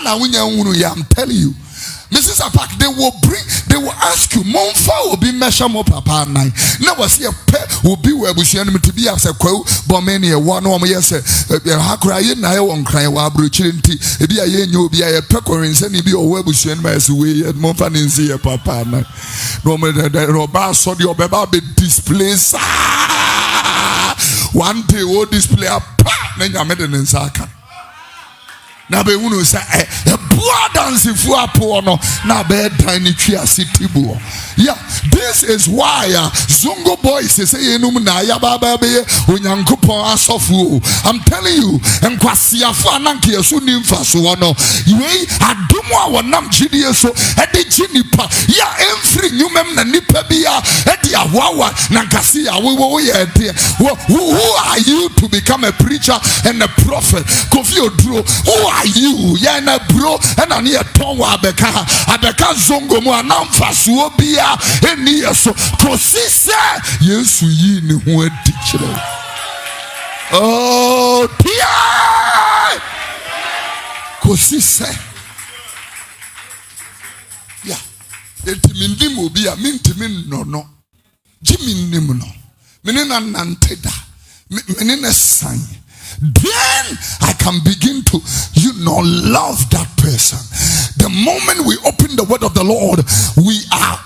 I'm telling you. Mrs. Apak, they will ask you, Monfa will be measure more papa nine. Never see a pet will be where we see enemy to be as a quo, Bomania, one or yes, how crying, I won't cry while brutality. If you are you be a pecker and send you away with your mess away at Monfan and see a papa nine. No matter that Robert saw your baby displays. One day, all display a part, then I made an insaka. Na be unu say a poor dancing for a poor no na be tiny tree city bo. Yeah, this is why Zongo boys say enum na ya baba be onyankopon asofu. I'm telling you, enkwasiafo ananke yeso nimfa so no. We adomo a wonam gidie so e de ginipa ya emfiri nyumem na nipa bia e de awawa na nkase ya we ye de. Who are you to become a preacher and a prophet? Kofi Oduro, who are you? Yeah, na bro, and I near Tonwa Abeka Zongo mo anamfa so bia eni yeso kosise Yesu yi ni ho adikire. Oh, pia kosise. Yeah, etimindim obi a mintimin no jiminnim no menena nanteda menena san. Then I can begin to, love that person. The moment we open the word of the Lord, we are,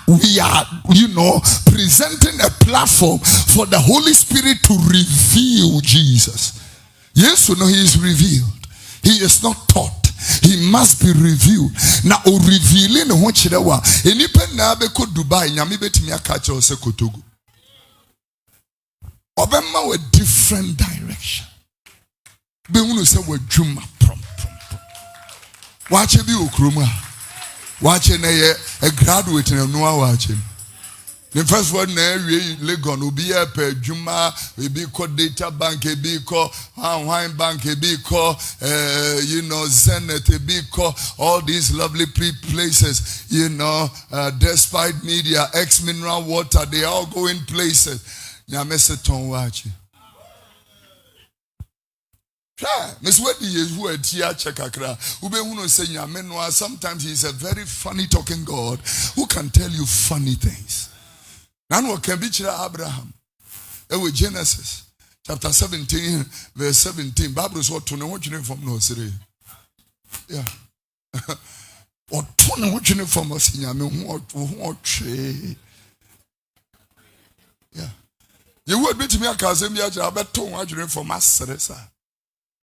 presenting a platform for the Holy Spirit to reveal Jesus. Yes, he is revealed. He is not taught. He must be revealed. Now, revealing what you know, any pen na be ko Dubai, nyami betimi akache ose kotogo. Obema with different direction. Be unu say we juma prom. Watch be okroma. Watch na a graduate na no watch. The first one na Legon obi e per juma, we be called data bank, e be called wine bank, e be called Zenith, e be called all these lovely places, despite media, ex-mineral water, they all go in places. Nyamese ton watch. Miss Weddy is who a tia chekakra. Sometimes he is a very funny talking God who can tell you funny things. Now can be Abraham. With Genesis chapter 17, verse 17. Bible is what to know what you need from no city. Yeah. Or to know what you need from us in what yeah. You would be to me a cousin, I bet to what you need from us, sir.